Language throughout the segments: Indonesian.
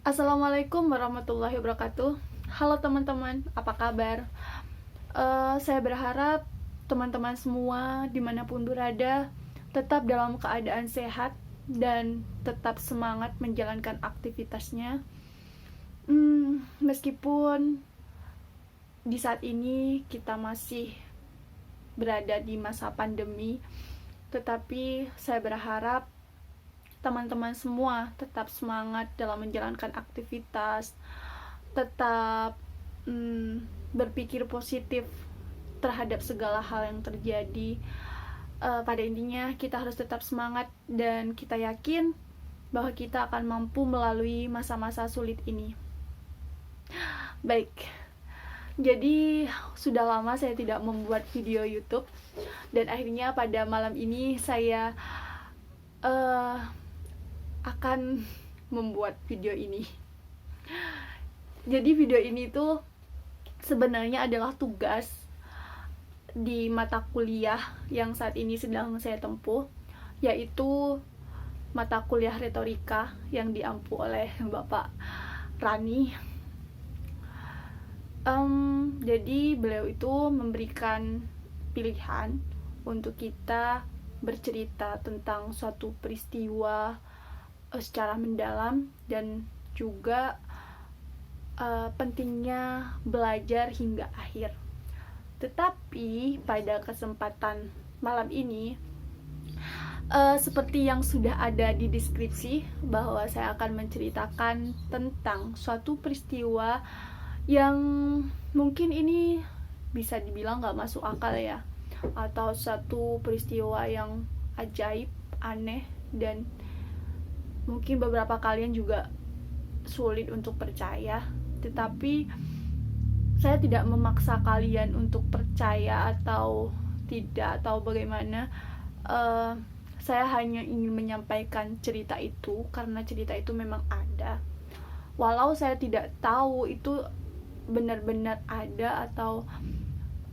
Assalamualaikum warahmatullahi wabarakatuh. Halo teman-teman, apa kabar? Saya berharap teman-teman semua dimanapun berada tetap dalam keadaan sehat dan tetap semangat menjalankan aktivitasnya. Meskipun di saat ini kita masih berada di masa pandemi, tetapi saya berharap teman-teman semua tetap semangat dalam menjalankan aktivitas, tetap berpikir positif terhadap segala hal yang terjadi. Pada intinya kita harus tetap semangat dan kita yakin bahwa kita akan mampu melalui masa-masa sulit ini. Baik, jadi sudah lama saya tidak membuat video YouTube dan akhirnya pada malam ini saya akan membuat video ini. Jadi video ini tuh sebenarnya adalah tugas di mata kuliah yang saat ini sedang saya tempuh, yaitu mata kuliah retorika yang diampu oleh Bapak Rani. Jadi beliau itu memberikan pilihan untuk kita bercerita tentang suatu peristiwa secara mendalam dan juga pentingnya belajar hingga akhir. Tetapi pada kesempatan malam ini, seperti yang sudah ada di deskripsi, bahwa saya akan menceritakan tentang suatu peristiwa yang mungkin ini bisa dibilang gak masuk akal ya, atau satu peristiwa yang ajaib, aneh, dan mungkin beberapa kalian juga sulit untuk percaya. Tetapi saya tidak memaksa kalian untuk percaya atau tidak atau bagaimana. Saya hanya ingin menyampaikan cerita itu karena cerita itu memang ada. Walau saya tidak tahu itu benar-benar ada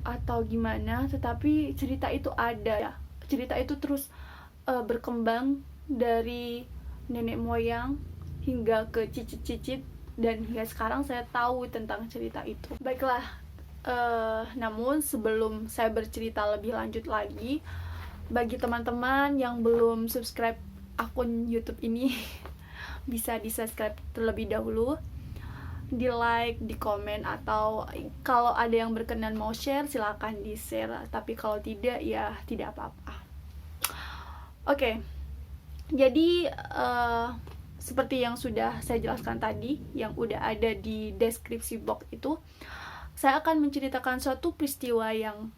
atau gimana, tetapi cerita itu ada. Cerita itu terus berkembang dari nenek moyang hingga ke cicit-cicit, dan hingga sekarang saya tahu tentang cerita itu. Baiklah, namun sebelum saya bercerita lebih lanjut lagi, bagi teman-teman yang belum subscribe akun YouTube ini bisa di subscribe terlebih dahulu, di like, di komen, atau kalau ada yang berkenan mau share silakan di share, tapi kalau tidak ya tidak apa-apa. Oke. Jadi seperti yang sudah saya jelaskan tadi, yang udah ada di deskripsi box itu, saya akan menceritakan suatu peristiwa yang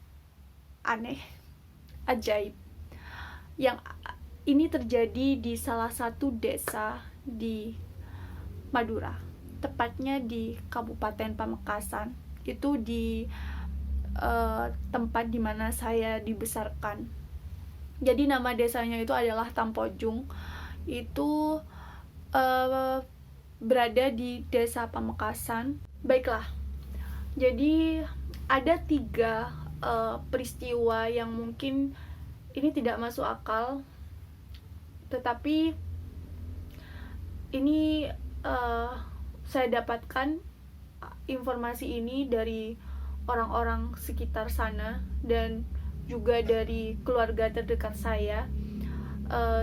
aneh, ajaib, yang ini terjadi di salah satu desa di Madura, tepatnya di Kabupaten Pamekasan. Itu di tempat dimana saya dibesarkan. Jadi nama desanya itu adalah Tampojung. Itu berada di desa Pamekasan. Baiklah, jadi ada 3 peristiwa yang mungkin ini tidak masuk akal, tetapi ini saya dapatkan informasi ini dari orang-orang sekitar sana dan juga dari keluarga terdekat saya.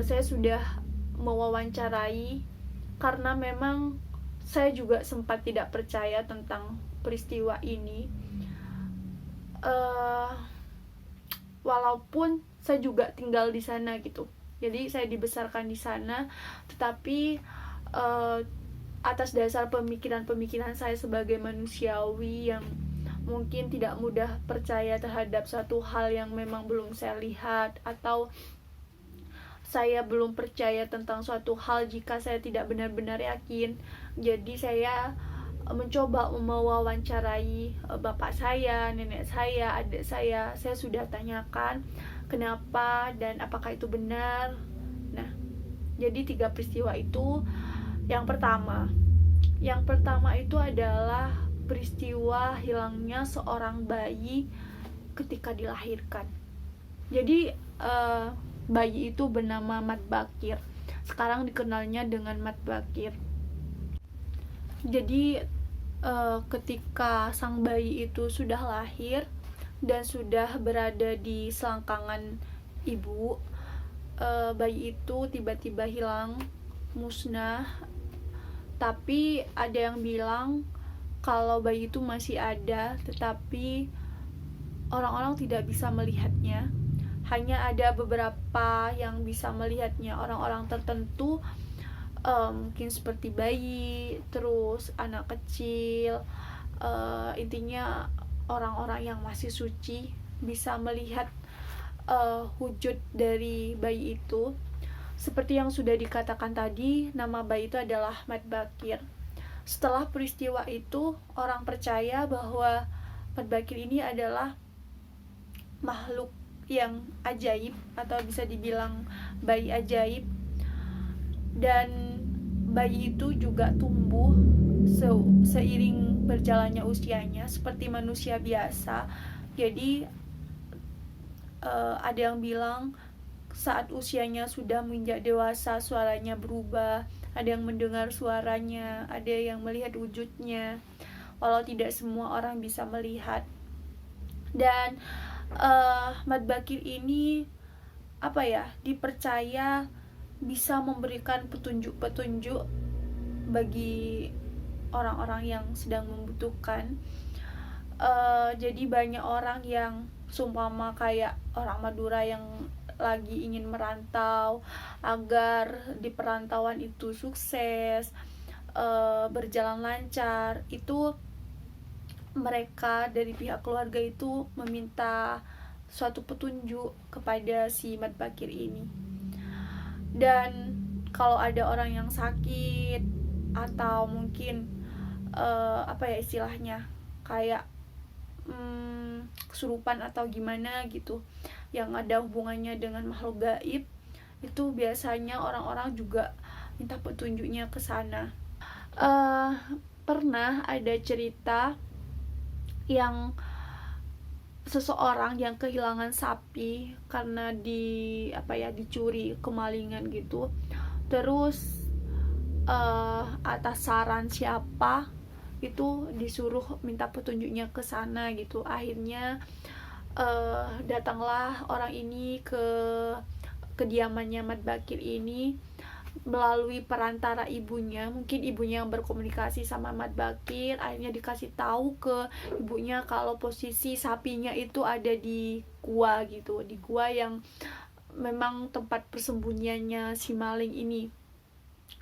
Saya sudah mewawancarai karena memang saya juga sempat tidak percaya tentang peristiwa ini. Walaupun saya juga tinggal di sana gitu. Jadi saya dibesarkan di sana, tetapi atas dasar pemikiran-pemikiran saya sebagai manusiawi yang mungkin tidak mudah percaya terhadap suatu hal yang memang belum saya lihat, atau saya belum percaya tentang suatu hal jika saya tidak benar-benar yakin. Jadi saya mencoba mewawancarai bapak saya, nenek saya, adik saya. Saya sudah tanyakan kenapa dan apakah itu benar. Nah, jadi 3 peristiwa itu. Yang pertama itu adalah peristiwa hilangnya seorang bayi ketika dilahirkan. Jadi bayi itu bernama Mat Bakir. Sekarang dikenalnya dengan Mat Bakir. Jadi ketika sang bayi itu sudah lahir dan sudah berada di selangkangan ibu, bayi itu tiba-tiba hilang, musnah. Tapi ada yang bilang kalau bayi itu masih ada, tetapi orang-orang tidak bisa melihatnya. Hanya ada beberapa yang bisa melihatnya, orang-orang tertentu, mungkin seperti bayi, terus anak kecil, intinya orang-orang yang masih suci bisa melihat wujud dari bayi itu. Seperti yang sudah dikatakan tadi, nama bayi itu adalah Ahmad Bakir. Setelah peristiwa itu, orang percaya bahwa Ahmad Bakir ini adalah makhluk yang ajaib, atau bisa dibilang bayi ajaib. Dan bayi itu juga tumbuh seiring berjalannya usianya seperti manusia biasa. Jadi ada yang bilang saat usianya sudah menginjak dewasa, suaranya berubah, ada yang mendengar suaranya, ada yang melihat wujudnya, walau tidak semua orang bisa melihat. Dan Ahmad Bakir ini dipercaya bisa memberikan petunjuk-petunjuk bagi orang-orang yang sedang membutuhkan. Jadi banyak orang yang seumpama kayak orang Madura yang lagi ingin merantau, agar di perantauan itu sukses, berjalan lancar, itu mereka dari pihak keluarga itu meminta suatu petunjuk kepada si Ahmad Bakir ini. Dan kalau ada orang yang sakit atau mungkin istilahnya kayak kesurupan atau gimana gitu, yang ada hubungannya dengan makhluk gaib, itu biasanya orang-orang juga minta petunjuknya ke sana. Pernah ada cerita yang seseorang yang kehilangan sapi karena dicuri, kemalingan gitu. Terus atas saran siapa itu disuruh minta petunjuknya ke sana gitu. Akhirnya datanglah orang ini ke kediamannya Ahmad Bakir ini melalui perantara ibunya. Mungkin ibunya yang berkomunikasi sama Ahmad Bakir, akhirnya dikasih tahu ke ibunya kalau posisi sapinya itu ada di gua gitu, di gua yang memang tempat persembunyiannya si maling ini.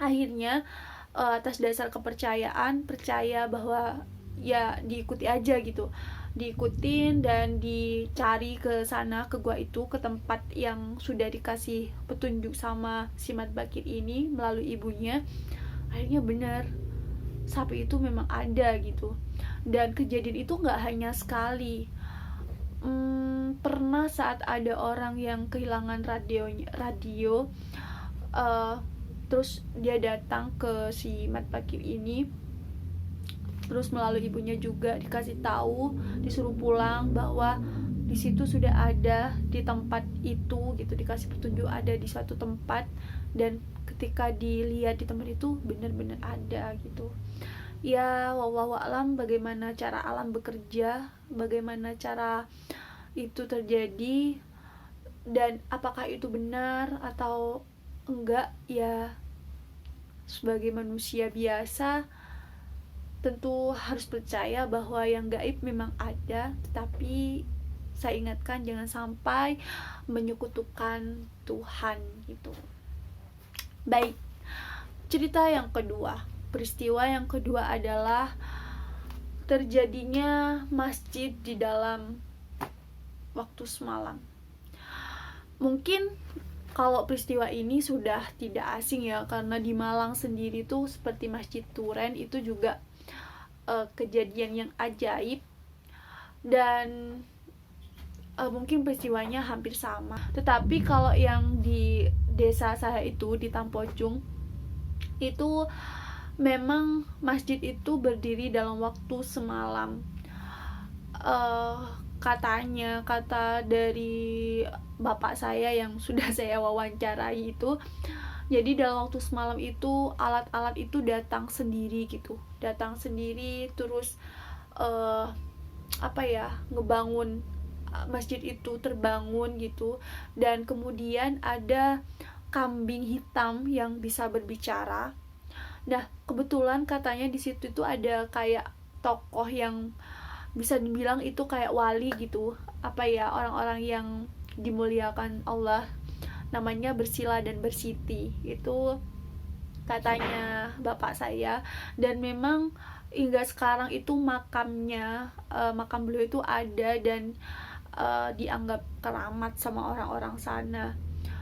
Akhirnya atas dasar kepercayaan, percaya bahwa ya diikuti aja gitu, diikutin dan dicari ke sana, ke gua itu, ke tempat yang sudah dikasih petunjuk sama si Ahmad Bakir ini melalui ibunya. Akhirnya benar, sapi itu memang ada gitu. Dan kejadian itu nggak hanya sekali. Pernah saat ada orang yang kehilangan radio, terus dia datang ke si Ahmad Bakir ini, terus melalui ibunya juga dikasih tahu, disuruh pulang bahwa di situ sudah ada di tempat itu gitu, dikasih petunjuk ada di suatu tempat. Dan ketika dilihat di tempat itu benar-benar ada gitu. Ya wallahu a'lam bagaimana cara alam bekerja, bagaimana cara itu terjadi, dan apakah itu benar atau enggak. Ya sebagai manusia biasa tentu harus percaya bahwa yang gaib memang ada, tetapi saya ingatkan jangan sampai menyekutukan Tuhan gitu. Baik, cerita yang kedua, peristiwa yang kedua adalah terjadinya masjid di dalam waktu semalam. Mungkin kalau peristiwa ini sudah tidak asing ya, karena di Malang sendiri tuh seperti Masjid Turen itu juga kejadian yang ajaib, dan mungkin peristiwanya hampir sama. Tetapi kalau yang di desa saya itu di Tampojung itu memang masjid itu berdiri dalam waktu semalam. Kata dari bapak saya yang sudah saya wawancarai itu Jadi dalam waktu semalam itu alat-alat itu datang sendiri gitu, datang sendiri, terus ngebangun masjid itu terbangun gitu. Dan kemudian ada kambing hitam yang bisa berbicara. Nah, kebetulan katanya di situ itu ada kayak tokoh yang bisa dibilang itu kayak wali gitu, orang-orang yang dimuliakan Allah, namanya Bersila dan Bersiti, itu katanya bapak saya. Dan memang hingga sekarang itu makam beliau itu ada, dan dianggap keramat sama orang-orang sana.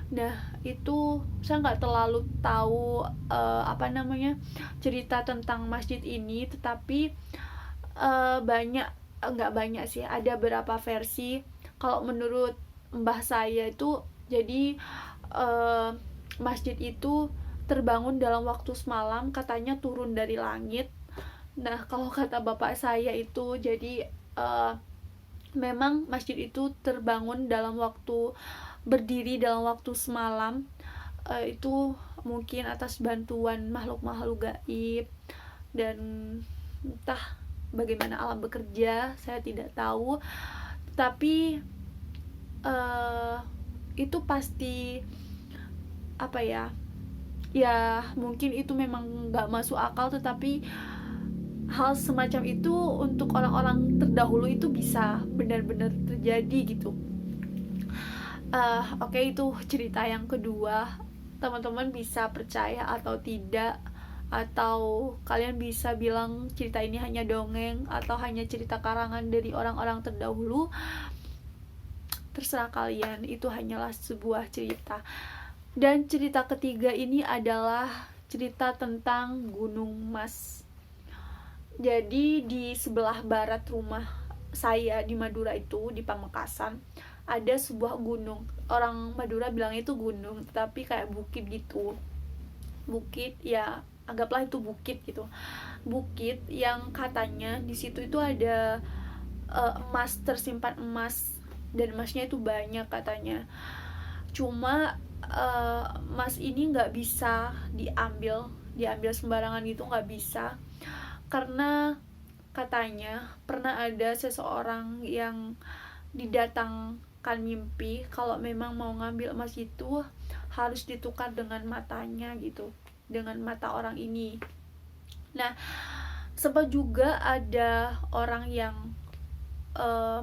Nah, itu saya nggak terlalu tahu cerita tentang masjid ini, tetapi nggak banyak sih, ada beberapa versi. Kalau menurut mbah saya itu, jadi masjid itu terbangun dalam waktu semalam, katanya turun dari langit. Nah, kalau kata bapak saya itu, jadi memang masjid itu terbangun berdiri dalam waktu semalam. Itu mungkin atas bantuan makhluk-makhluk gaib, dan entah bagaimana alam bekerja, saya tidak tahu. Tapi itu pasti ya mungkin itu memang nggak masuk akal, tetapi hal semacam itu untuk orang-orang terdahulu itu bisa benar-benar terjadi gitu. Oke, itu cerita yang kedua. Teman-teman bisa percaya atau tidak, atau kalian bisa bilang cerita ini hanya dongeng atau hanya cerita karangan dari orang-orang terdahulu. Terserah kalian, itu hanyalah sebuah cerita. Dan cerita ketiga ini adalah cerita tentang Gunung Mas. Jadi di sebelah barat rumah saya di Madura itu, di Pamekasan, ada sebuah gunung. Orang Madura bilang itu gunung, tapi kayak bukit gitu. Bukit, ya anggaplah itu bukit gitu. Bukit yang katanya di situ itu ada emas, tersimpan emas, dan emasnya itu banyak katanya. Cuma emas ini nggak bisa diambil sembarangan gitu, nggak bisa, karena katanya pernah ada seseorang yang didatangkan mimpi kalau memang mau ngambil emas itu harus ditukar dengan matanya gitu, dengan mata orang ini. Nah, sempat juga ada orang yang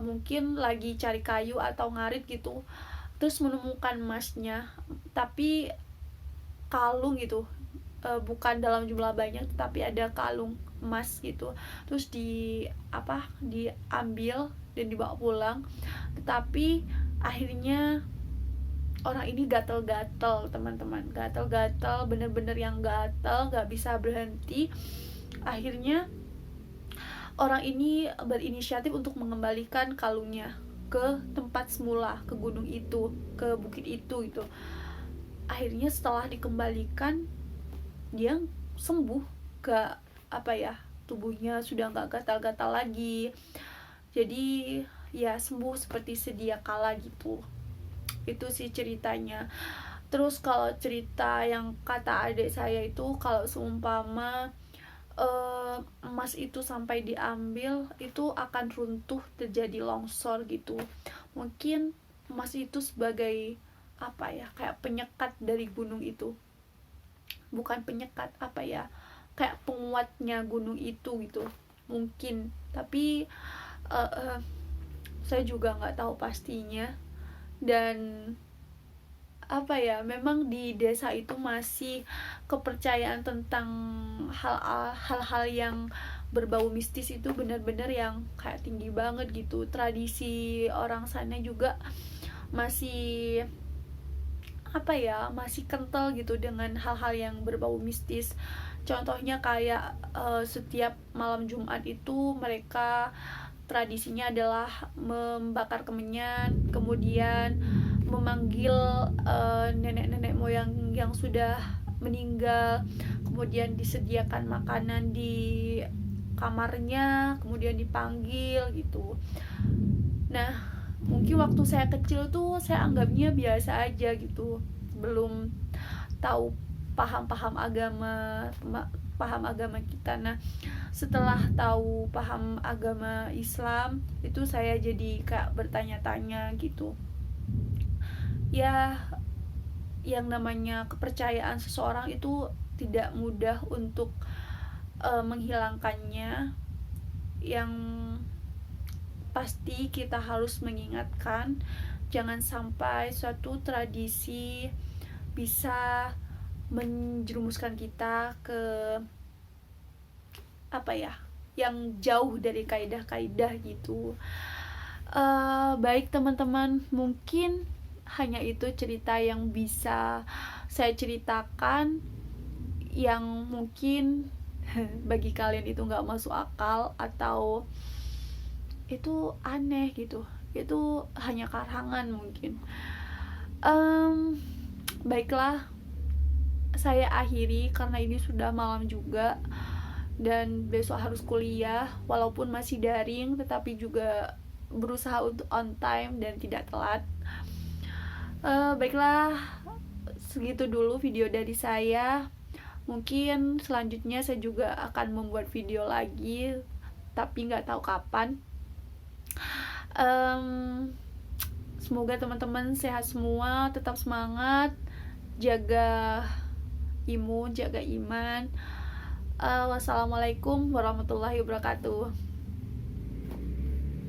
mungkin lagi cari kayu atau ngarit gitu, terus menemukan emasnya, tapi kalung gitu, bukan dalam jumlah banyak, tapi ada kalung emas gitu. Terus diambil dan dibawa pulang, tetapi akhirnya orang ini gatel-gatel, teman-teman, gatel-gatel, bener-bener yang gatel, gak bisa berhenti. Akhirnya orang ini berinisiatif untuk mengembalikan kalungnya ke tempat semula, ke gunung itu, ke bukit itu gitu. Akhirnya setelah dikembalikan, dia sembuh, tubuhnya sudah gak gatal-gatal lagi. Jadi ya sembuh seperti sedia kala gitu. Itu sih ceritanya. Terus kalau cerita yang kata adik saya itu, kalau seumpama emas itu sampai diambil, itu akan runtuh, terjadi longsor gitu. Mungkin emas itu sebagai kayak penyekat dari gunung itu, bukan penyekat, kayak penguatnya gunung itu gitu mungkin. Tapi saya juga nggak tahu pastinya. Dan memang di desa itu masih kepercayaan tentang hal-hal yang berbau mistis itu benar-benar yang kayak tinggi banget gitu. Tradisi orang sana juga masih masih kental gitu dengan hal-hal yang berbau mistis. Contohnya kayak setiap malam Jumat itu mereka tradisinya adalah membakar kemenyan, kemudian memanggil nenek-nenek moyang yang sudah meninggal, kemudian disediakan makanan di kamarnya, kemudian dipanggil gitu. Nah, mungkin waktu saya kecil tuh saya anggapnya biasa aja gitu, belum tahu paham agama kita. Nah, setelah tahu paham agama Islam itu saya jadi kayak bertanya-tanya gitu ya, yang namanya kepercayaan seseorang itu tidak mudah untuk menghilangkannya. Yang pasti kita harus mengingatkan jangan sampai suatu tradisi bisa menjerumuskan kita ke yang jauh dari kaidah-kaidah gitu. Baik teman-teman, mungkin hanya itu cerita yang bisa saya ceritakan, yang mungkin bagi kalian itu nggak masuk akal atau itu aneh gitu, itu hanya karangan mungkin. Baiklah, saya akhiri karena ini sudah malam juga dan besok harus kuliah, walaupun masih daring tetapi juga berusaha untuk on time dan tidak telat. Baiklah, segitu dulu video dari saya. Mungkin selanjutnya saya juga akan membuat video lagi, tapi nggak tahu kapan. Semoga teman-teman sehat semua, tetap semangat, jaga imun, jaga iman. Wassalamualaikum warahmatullahi wabarakatuh.